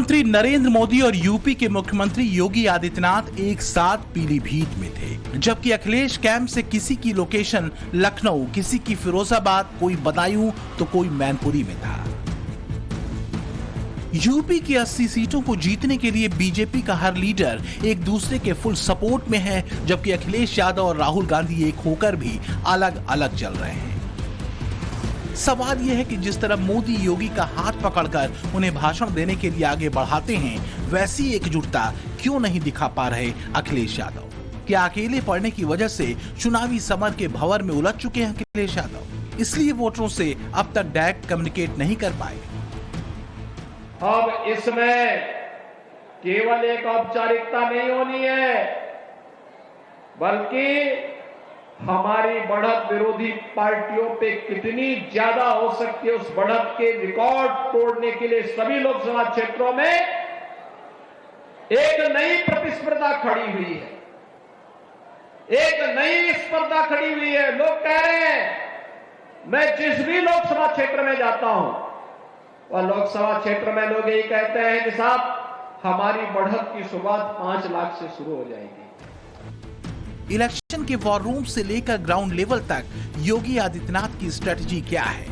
प्रधानमंत्री नरेंद्र मोदी और यूपी के मुख्यमंत्री योगी आदित्यनाथ एक साथ पीलीभीत में थे, जबकि अखिलेश कैंप से किसी की लोकेशन लखनऊ, किसी की फिरोजाबाद, कोई बदायूं तो कोई मैनपुरी में था। यूपी की 80 सीटों को जीतने के लिए बीजेपी का हर लीडर एक दूसरे के फुल सपोर्ट में है, जबकि अखिलेश यादव और राहुल गांधी एक होकर भी अलग अलग चल रहे हैं। सवाल यह है कि जिस तरह मोदी योगी का हाथ पकड़कर उन्हें भाषण देने के लिए आगे बढ़ाते हैं, वैसी एकजुटता क्यों नहीं दिखा पा रहे अखिलेश यादव? क्या अकेले पड़ने की वजह से चुनावी समर के भंवर में उलझ चुके हैं अखिलेश यादव, इसलिए वोटरों से अब तक डायरेक्ट कम्युनिकेट नहीं कर पाए? अब इसमें केवल एक औपचारिकता नहीं होनी है, बल्कि हमारी बढ़त विरोधी पार्टियों पे कितनी ज्यादा हो सकती है, उस बढ़त के रिकॉर्ड तोड़ने के लिए सभी लोकसभा क्षेत्रों में एक नई प्रतिस्पर्धा खड़ी हुई है, एक नई स्पर्धा खड़ी हुई है। लोग कह रहे हैं, मैं जिस भी लोकसभा क्षेत्र में जाता हूं, वह लोकसभा क्षेत्र में लोग यही कहते हैं कि साहब हमारी बढ़त की शुरुआत 5 लाख से शुरू हो जाएगी। इलेक्शन के वॉर रूम से लेकर ग्राउंड लेवल तक योगी आदित्यनाथ की स्ट्रेटजी क्या है,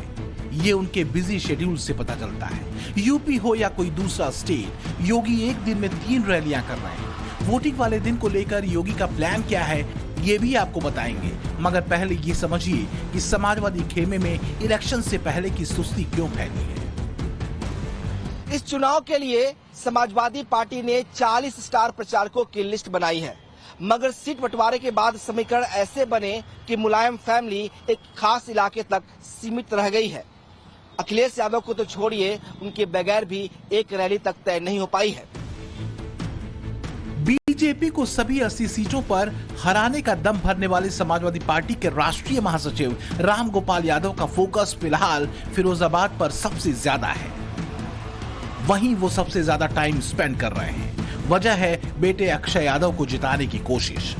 ये उनके बिजी शेड्यूल से पता चलता है। यूपी हो या कोई दूसरा स्टेट, योगी एक दिन में 3 रैलियां कर रहे हैं। वोटिंग वाले दिन को लेकर योगी का प्लान क्या है, ये भी आपको बताएंगे। मगर पहले ये समझिए कि समाजवादी खेमे में इलेक्शन से पहले की सुस्ती क्यों फैली है। इस चुनाव के लिए समाजवादी पार्टी ने 40 स्टार प्रचारकों की लिस्ट बनाई है, मगर सीट बंटवारे के बाद समीकरण ऐसे बने कि मुलायम फैमिली एक खास इलाके तक सीमित रह गई है। अखिलेश यादव को तो छोड़िए, उनके बगैर भी एक रैली तक तय नहीं हो पाई है। बीजेपी को सभी 80 सीटों पर हराने का दम भरने वाले समाजवादी पार्टी के राष्ट्रीय महासचिव राम गोपाल यादव का फोकस फिलहाल फिरोजाबाद पर सबसे ज्यादा है। वहीं वो सबसे ज्यादा टाइम स्पेंड कर रहे हैं। वजह है बेटे अक्षय यादव को जिताने की कोशिश।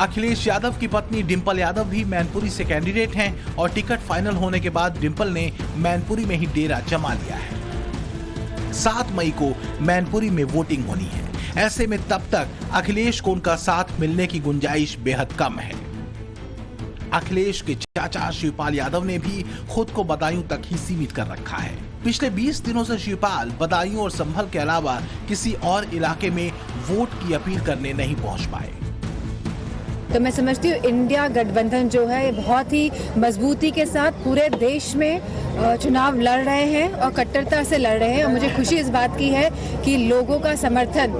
अखिलेश यादव की पत्नी डिंपल यादव भी मैनपुरी से कैंडिडेट हैं और टिकट फाइनल होने के बाद डिंपल ने मैनपुरी में ही डेरा जमा लिया है। 7 मई को मैनपुरी में वोटिंग होनी है। ऐसे में तब तक अखिलेश को उनका साथ मिलने की गुंजाइश बेहद कम है। अखिलेश के चाचा शिवपाल यादव ने भी खुद को बदायूं तक ही सीमित कर रखा है। पिछले 20 दिनों से शिवपाल बदायूं और संभल के अलावा किसी और इलाके में वोट की अपील करने नहीं पहुंच पाए। तो मैं समझती हूँ इंडिया गठबंधन जो है बहुत ही मजबूती के साथ पूरे देश में चुनाव लड़ रहे हैं और कट्टरता से लड़ रहे हैं। और मुझे खुशी इस बात की है कि लोगों का समर्थन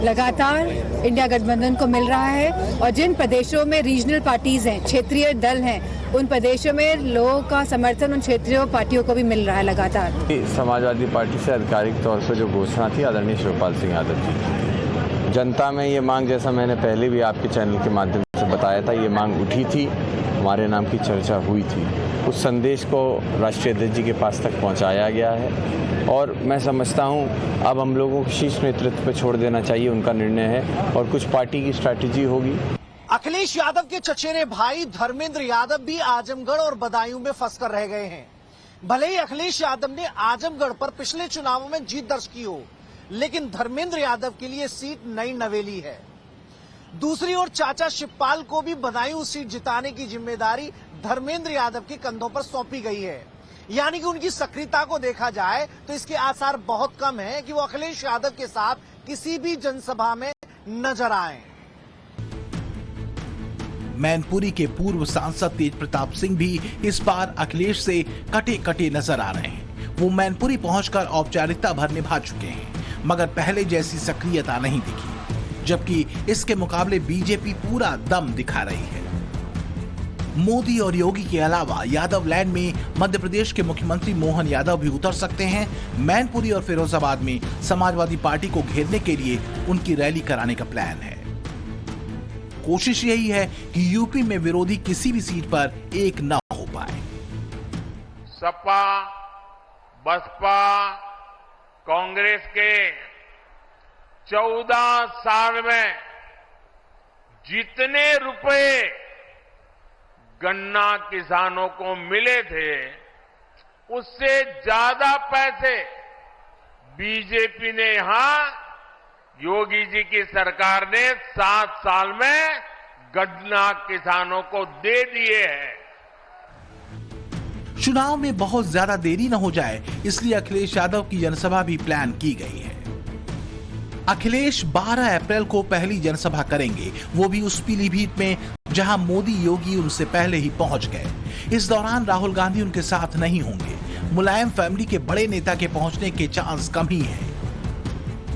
लगातार इंडिया गठबंधन को मिल रहा है और जिन प्रदेशों में रीजनल पार्टीज हैं, क्षेत्रीय दल हैं, उन प्रदेशों में लोगों का समर्थन उन क्षेत्रीय पार्टियों को भी मिल रहा है लगातार। समाजवादी पार्टी से आधिकारिक तौर से जो घोषणा थी आदरणीय शिवपाल सिंह यादव जी, जनता में ये मांग, जैसा मैंने पहले भी आपके चैनल के माध्यम से बताया था, ये मांग उठी थी, हमारे नाम की चर्चा हुई थी। उस संदेश को राष्ट्रीय अध्यक्ष जी के पास तक पहुंचाया गया है और मैं समझता हूं अब हम लोगों को शीर्ष नेतृत्व पे छोड़ देना चाहिए, उनका निर्णय है और कुछ पार्टी की स्ट्रैटेजी होगी। अखिलेश यादव के चचेरे भाई धर्मेंद्र यादव भी आजमगढ़ और बदायूं में फंस कर रह गए हैं। भले ही अखिलेश यादव ने आजमगढ़ पर पिछले चुनावों में जीत दर्ज की हो, लेकिन धर्मेंद्र यादव के लिए सीट नई नवेली है। दूसरी ओर चाचा शिवपाल को भी बदायूं सीट जिताने की जिम्मेदारी धर्मेंद्र यादव के कंधों पर सौंपी गई है। यानी कि उनकी सक्रियता को देखा जाए तो इसके आसार बहुत कम है कि वो अखिलेश यादव के साथ किसी भी जनसभा में नजर आए। मैनपुरी के पूर्व सांसद तेज प्रताप सिंह भी इस बार अखिलेश से कटे कटे नजर आ रहे हैं। वो मैनपुरी पहुंचकर औपचारिकता भर निभा चुके हैं, मगर पहले जैसी सक्रियता नहीं दिखी, जबकि इसके मुकाबले बीजेपी पूरा दम दिखा रही है। मोदी और योगी के अलावा यादव लैंड में मध्य प्रदेश के मुख्यमंत्री मोहन यादव भी उतर सकते हैं। मैनपुरी और फिरोजाबाद में समाजवादी पार्टी को घेरने के लिए उनकी रैली कराने का प्लान है। कोशिश यही है कि यूपी में विरोधी किसी भी सीट पर एक न हो पाए। सपा, बसपा, कांग्रेस के 14 साल में जितने रुपए गन्ना किसानों को मिले थे, उससे ज्यादा पैसे बीजेपी ने यहां योगी जी की सरकार ने 7 साल में गन्ना किसानों को दे दिए हैं। चुनाव में बहुत ज्यादा देरी न हो जाए, इसलिए अखिलेश यादव की जनसभा भी प्लान की गई है। अखिलेश 12 अप्रैल को पहली जनसभा करेंगे, वो भी उस पीलीभीत में जहां मोदी योगी उनसे पहले ही पहुंच गए। इस दौरान राहुल गांधी उनके साथ नहीं होंगे। मुलायम फैमिली के बड़े नेता के पहुंचने के चांस कम ही हैं।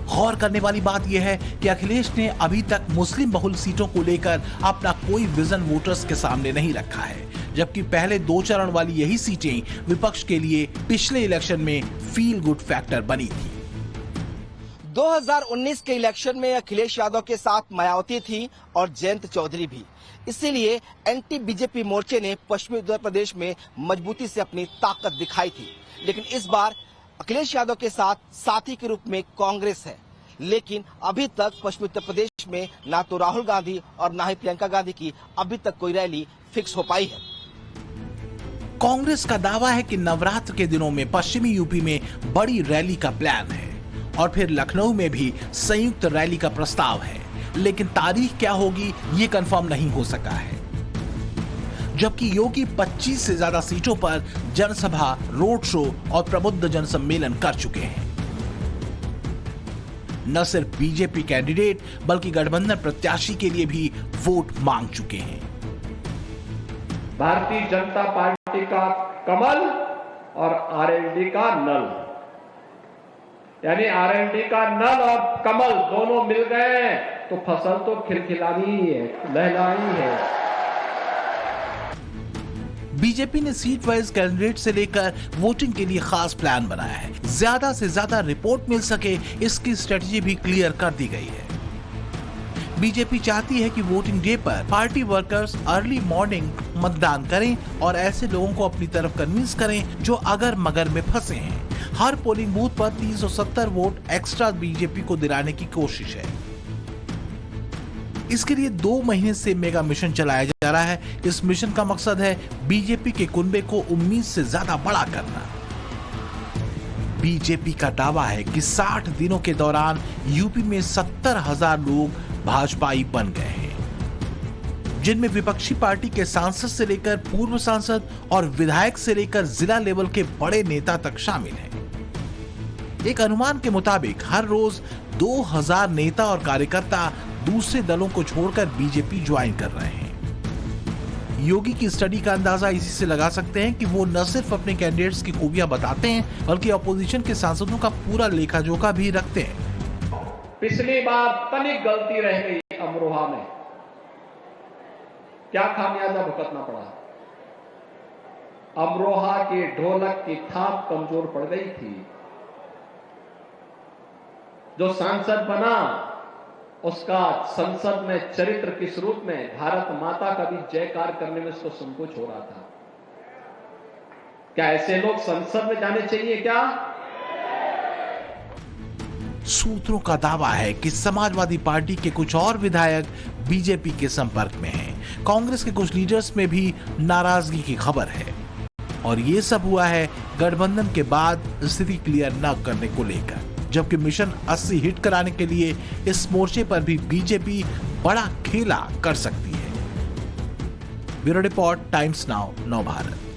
गौर करने वाली बात यह है कि अखिलेश ने अभी तक मुस्लिम बहुल सीटों को लेकर अपना कोई विजन वोटर्स के सामने नहीं रखा है, जबकि पहले 2 चरण वाली यही सीटें विपक्ष के लिए पिछले इलेक्शन में फील गुड फैक्टर बनी थी। 2019 के इलेक्शन में अखिलेश यादव के साथ मायावती थी और जयंत चौधरी भी। इसीलिए एंटी बीजेपी मोर्चे ने पश्चिमी उत्तर प्रदेश में मजबूती से अपनी ताकत दिखाई थी। लेकिन इस बार अखिलेश यादव के साथ साथी के रूप में कांग्रेस है। लेकिन अभी तक पश्चिमी उत्तर प्रदेश में ना तो राहुल गांधी और ना ही प्रियंका गांधी की अभी तक कोई रैली फिक्स हो पाई है। कांग्रेस का दावा है कि नवरात्र के दिनों में पश्चिमी यूपी में बड़ी रैली का प्लान है और फिर लखनऊ में भी संयुक्त रैली का प्रस्ताव है, लेकिन तारीख क्या होगी ये कंफर्म नहीं हो सका है। जबकि योगी 25 से ज्यादा सीटों पर जनसभा, रोड शो और प्रबुद्ध जनसम्मेलन कर चुके हैं। न सिर्फ बीजेपी कैंडिडेट बल्कि गठबंधन प्रत्याशी के लिए भी वोट मांग चुके हैं। भारतीय जनता पार्टी का कमल और आरएलडी का नल, यानी आरएलडी का नल और कमल दोनों मिल गए तो फसल तो खिलखिलानी ही है, लहलहानी है। बीजेपी ने सीट वाइज कैंडिडेट से लेकर वोटिंग के लिए खास प्लान बनाया है। ज्यादा से ज्यादा रिपोर्ट मिल सके, इसकी स्ट्रेटजी भी क्लियर कर दी गई है। बीजेपी चाहती है कि वोटिंग डे पर पार्टी वर्कर्स अर्ली मॉर्निंग मतदान करें और ऐसे लोगों को अपनी तरफ कन्विंस करें जो अगर मगर में फंसे हैं। हर पोलिंग बूथ पर 370 वोट एक्स्ट्रा बीजेपी को दिलाने की कोशिश है। इसके लिए 2 महीने से मेगा मिशन चलाया जा रहा है। इस मिशन का मकसद है बीजेपी के कुनबे को उम्मीद से ज्यादा बड़ा करना। बीजेपी का दावा है कि 60 दिनों के दौरान यूपी में 70,000 लोग भाजपाई बन गए हैं, जिनमें विपक्षी पार्टी के सांसद से लेकर पूर्व सांसद और विधायक से लेकर जिला लेवल के बड़े नेता तक शामिल हैं। एक अनुमान के मुताबिक हर रोज 2000 नेता और कार्यकर्ता दूसरे दलों को छोड़कर बीजेपी ज्वाइन कर रहे हैं। योगी की स्टडी का अंदाजा इसी से लगा सकते हैं कि वो न सिर्फ अपने कैंडिडेट्स की खूबियां बताते हैं बल्कि अपोजिशन के सांसदों का पूरा लेखा जोखा भी रखते हैं। पिछली बार तनिक गलती रह गई अमरोहा में, क्या खामियाजा भुगतना पड़ा। अमरोहा की ढोलक की थाप कमजोर पड़ गई थी। जो सांसद बना उसका संसद में चरित्र किस रूप में, भारत माता का भी जयकार करने में उसको संकोच हो रहा था। क्या ऐसे लोग संसद में जाने चाहिए क्या? सूत्रों का दावा है कि समाजवादी पार्टी के कुछ और विधायक बीजेपी के संपर्क में हैं। कांग्रेस के कुछ लीडर्स में भी नाराजगी की खबर है और ये सब हुआ है गठबंधन के बाद स्थिति क्लियर न करने को लेकर। जबकि मिशन 80 हिट कराने के लिए इस मोर्चे पर भी बीजेपी बड़ा खेला कर सकती है। ब्यूरो रिपोर्ट, टाइम्स नाउ, नव भारत।